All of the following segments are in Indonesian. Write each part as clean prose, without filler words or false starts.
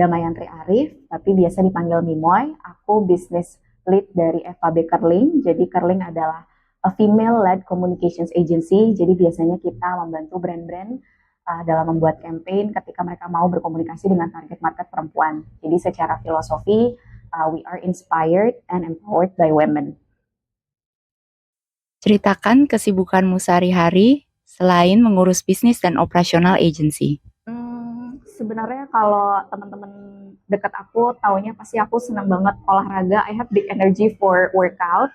Damayanti Arif, tapi biasa dipanggil Mimoy. Aku business lead dari FAB Kerling. Jadi Kerling adalah a female-led communications agency. Jadi biasanya kita membantu brand-brand dalam membuat campaign ketika mereka mau berkomunikasi dengan target market perempuan. Jadi secara filosofi, we are inspired and empowered by women. Ceritakan kesibukanmu sehari-hari selain mengurus bisnis dan operasional agency. Sebenarnya kalau teman-teman dekat aku taunya pasti aku senang banget olahraga. I have big energy for workout.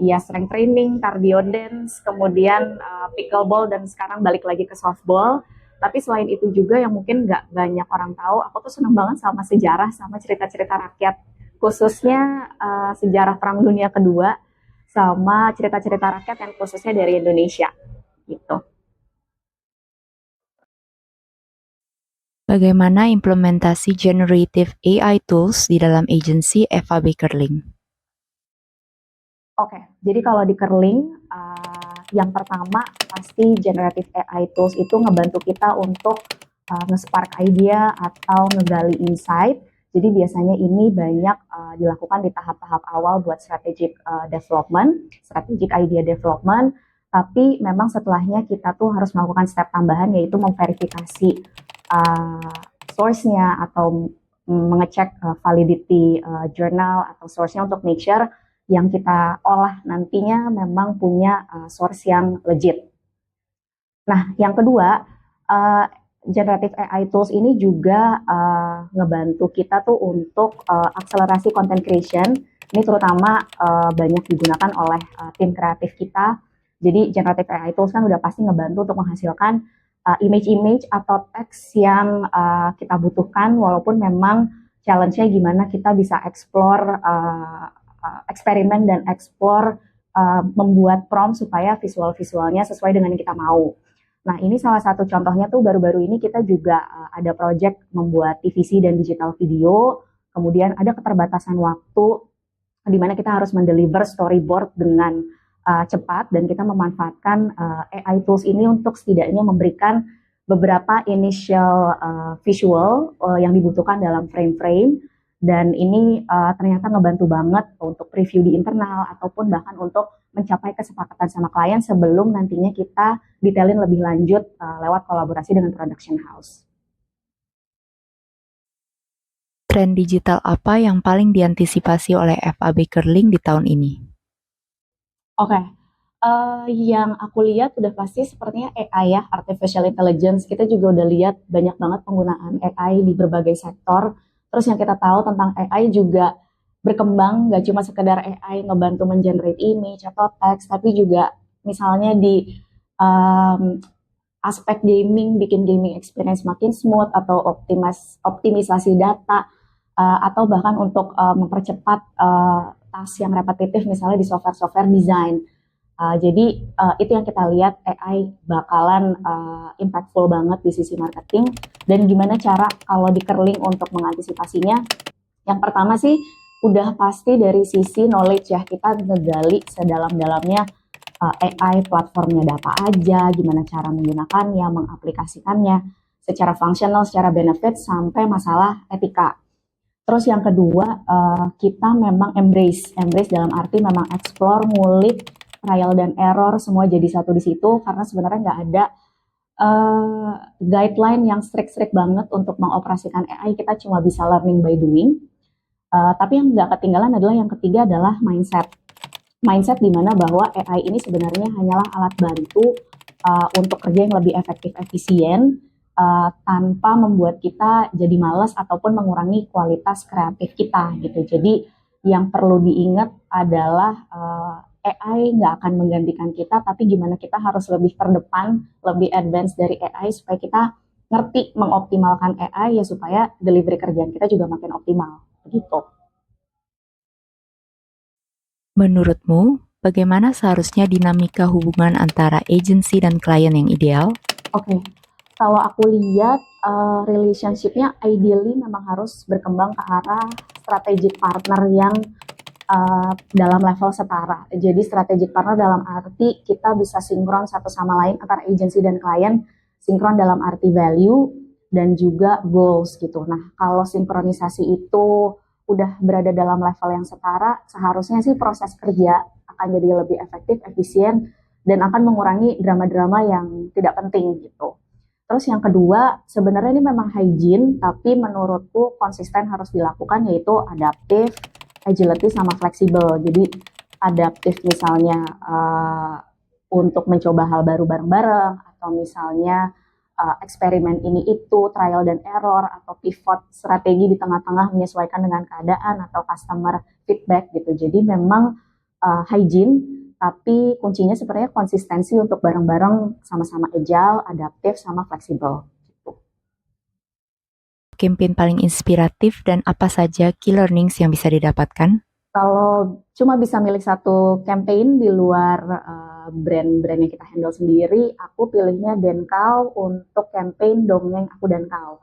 Strength training, cardio dance, kemudian pickleball, dan sekarang balik lagi ke softball. Tapi selain itu juga yang mungkin nggak banyak orang tahu, aku tuh senang banget sama sejarah, sama cerita-cerita rakyat. Khususnya sejarah Perang Dunia Kedua, sama cerita-cerita rakyat yang khususnya dari Indonesia. Gitu. Bagaimana implementasi generative AI tools di dalam agensi FAB Kerling? Oke, jadi kalau di Kerling, yang pertama pasti generative AI tools itu ngebantu kita untuk nge-spark idea atau ngegali insight. Jadi biasanya ini banyak dilakukan di tahap-tahap awal buat strategic development, strategic idea development. Tapi memang setelahnya kita tuh harus melakukan step tambahan, yaitu memverifikasi source-nya atau mengecek validity journal atau source-nya untuk make sure yang kita olah nantinya memang punya source yang legit. Nah, yang kedua, generative AI tools ini juga ngebantu kita tuh untuk akselerasi content creation. Ini terutama banyak digunakan oleh tim kreatif kita. Jadi generative AI tools kan udah pasti ngebantu untuk menghasilkan image-image atau teks yang kita butuhkan, walaupun memang challenge-nya gimana kita bisa explore, eksperimen dan explore membuat prompt supaya visual-visualnya sesuai dengan yang kita mau. Nah, ini salah satu contohnya tuh baru-baru ini kita juga ada project membuat TVC dan digital video, kemudian ada keterbatasan waktu di mana kita harus mendeliver storyboard dengan cepat, dan kita memanfaatkan AI tools ini untuk setidaknya memberikan beberapa initial visual yang dibutuhkan dalam frame-frame, dan ini ternyata ngebantu banget untuk preview di internal ataupun bahkan untuk mencapai kesepakatan sama klien sebelum nantinya kita detailin lebih lanjut lewat kolaborasi dengan production house. Tren digital apa yang paling diantisipasi oleh FAB Kerling di tahun ini? Oke, yang aku lihat udah pasti sepertinya AI ya, artificial intelligence. Kita juga udah lihat banyak banget penggunaan AI di berbagai sektor. Terus yang kita tahu tentang AI juga berkembang, gak cuma sekedar AI ngebantu mengenerate image atau teks, tapi juga misalnya di aspek gaming, bikin gaming experience makin smooth, atau optimisasi data, atau bahkan untuk mempercepat task yang repetitif misalnya di software-software design. Jadi itu yang kita lihat, AI bakalan impactful banget di sisi marketing. Dan gimana cara kalau di Kerling untuk mengantisipasinya? Yang pertama sih udah pasti dari sisi knowledge ya, kita ngegali sedalam-dalamnya AI platformnya data aja, gimana cara menggunakannya, mengaplikasikannya secara fungsional, secara benefit, sampai masalah etika. Terus yang kedua, kita memang embrace dalam arti memang explore, ngulik, trial dan error, semua jadi satu di situ, karena sebenarnya nggak ada guideline yang strict banget untuk mengoperasikan AI. Kita cuma bisa learning by doing. Tapi yang nggak ketinggalan adalah yang ketiga adalah mindset di mana bahwa AI ini sebenarnya hanyalah alat bantu untuk kerja yang lebih efektif, efisien, tanpa membuat kita jadi malas ataupun mengurangi kualitas kreatif kita gitu. Jadi yang perlu diingat adalah AI nggak akan menggantikan kita, tapi gimana kita harus lebih terdepan, lebih advance dari AI supaya kita ngerti mengoptimalkan AI ya, supaya delivery kerjaan kita juga makin optimal begitu. Menurutmu, bagaimana seharusnya dinamika hubungan antara agensi dan klien yang ideal? Oke. Kalau aku lihat relationship-nya ideally memang harus berkembang ke arah strategic partner yang dalam level setara. Jadi strategic partner dalam arti kita bisa sinkron satu sama lain antara agensi dan klien, sinkron dalam arti value, dan juga goals gitu. Nah, kalau sinkronisasi itu udah berada dalam level yang setara, seharusnya sih proses kerja akan jadi lebih efektif, efisien, dan akan mengurangi drama-drama yang tidak penting gitu. Terus yang kedua, sebenarnya ini memang hygiene, tapi menurutku konsisten harus dilakukan, yaitu adaptif, agility, sama fleksibel. Jadi adaptif misalnya untuk mencoba hal baru bareng-bareng, atau misalnya eksperimen ini itu, trial dan error, atau pivot strategi di tengah-tengah menyesuaikan dengan keadaan atau customer feedback gitu. Jadi memang hygiene, tapi kuncinya sebenarnya konsistensi untuk bareng-bareng sama-sama agile, adaptif, sama fleksibel. Gitu. Campaign paling inspiratif dan apa saja key learnings yang bisa didapatkan? Kalau cuma bisa milih satu campaign di luar brand-brand yang kita handle sendiri, aku pilihnya Denkau untuk campaign Dongeng Aku dan Kau.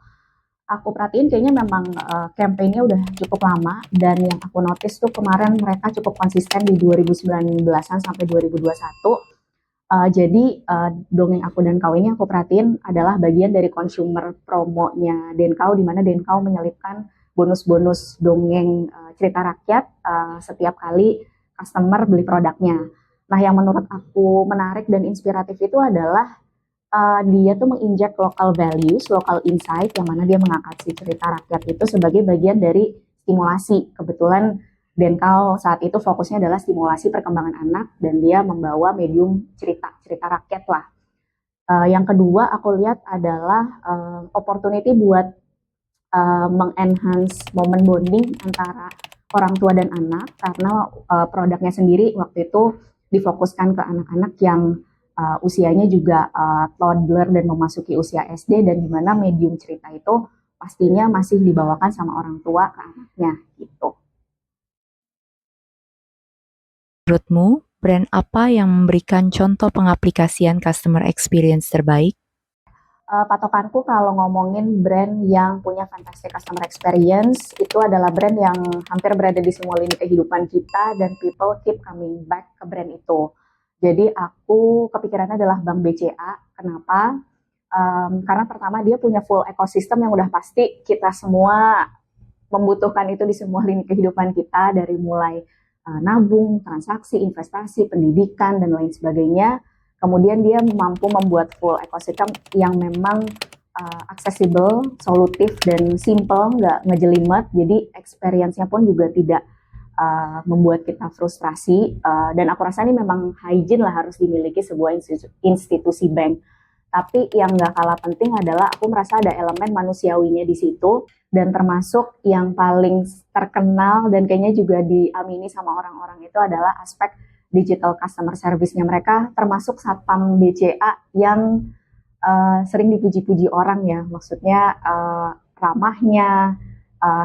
Aku perhatiin kayaknya memang campaign-nya udah cukup lama, dan yang aku notice tuh kemarin mereka cukup konsisten di 2019-an sampai 2021. Jadi Dongeng Aku dan Kau ini aku perhatiin adalah bagian dari consumer promonya Denkau, di mana Denkau menyelipkan bonus-bonus dongeng cerita rakyat setiap kali customer beli produknya. Nah, yang menurut aku menarik dan inspiratif itu adalah dia tuh menginjek local values, local insight, yang mana dia mengangkat si cerita rakyat itu sebagai bagian dari stimulasi. Kebetulan Denkau saat itu fokusnya adalah stimulasi perkembangan anak, dan dia membawa medium cerita rakyat lah. Yang kedua aku lihat adalah opportunity buat mengenhance momen bonding antara orang tua dan anak, karena produknya sendiri waktu itu difokuskan ke anak-anak yang usianya juga toddler dan memasuki usia SD, dan di mana medium cerita itu pastinya masih dibawakan sama orang tua ke anaknya gitu. Menurutmu, brand apa yang memberikan contoh pengaplikasian customer experience terbaik? Patokanku kalau ngomongin brand yang punya fantastic customer experience, itu adalah brand yang hampir berada di semua lini kehidupan kita, dan people keep coming back ke brand itu. Jadi aku kepikirannya adalah Bank BCA. Kenapa? Karena pertama dia punya full ekosistem yang udah pasti kita semua membutuhkan itu di semua lini kehidupan kita, dari mulai nabung, transaksi, investasi, pendidikan, dan lain sebagainya. Kemudian dia mampu membuat full ekosistem yang memang accessible, solutif, dan simple, nggak ngejelimet. Jadi experience-nya pun juga tidak membuat kita frustrasi. Dan aku rasa ini memang hygiene lah harus dimiliki sebuah institusi bank. Tapi yang nggak kalah penting adalah aku merasa ada elemen manusiawinya di situ, dan termasuk yang paling terkenal dan kayaknya juga diamini sama orang-orang itu adalah aspek digital customer service-nya mereka, termasuk Satpam BCA yang sering dipuji-puji orang ya, maksudnya ramahnya,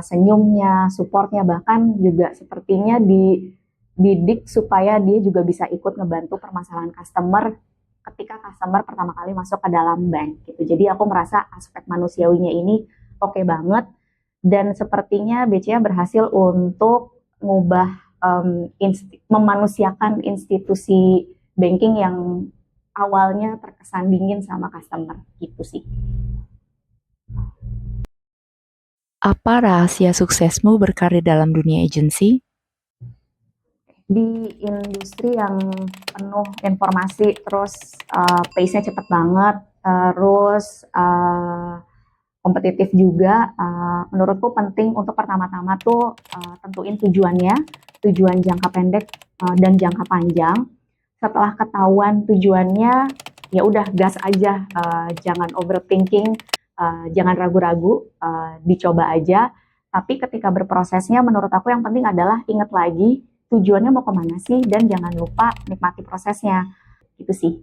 senyumnya, supportnya, bahkan juga sepertinya dididik supaya dia juga bisa ikut ngebantu permasalahan customer ketika customer pertama kali masuk ke dalam bank gitu. Jadi aku merasa aspek manusiawinya ini oke banget, dan sepertinya BCA berhasil untuk mengubah memanusiakan institusi banking yang awalnya terkesan dingin sama customer gitu sih. Apa rahasia suksesmu berkarir dalam dunia agensi? Di industri yang penuh informasi, terus pace-nya cepet banget, terus kompetitif juga, menurutku penting untuk pertama-tama tuh tentuin tujuannya, tujuan jangka pendek dan jangka panjang. Setelah ketahuan tujuannya, ya udah gas aja, jangan overthinking, jangan ragu-ragu, dicoba aja. Tapi ketika berprosesnya, menurut aku yang penting adalah ingat lagi tujuannya mau kemana sih, dan jangan lupa nikmati prosesnya. Itu sih.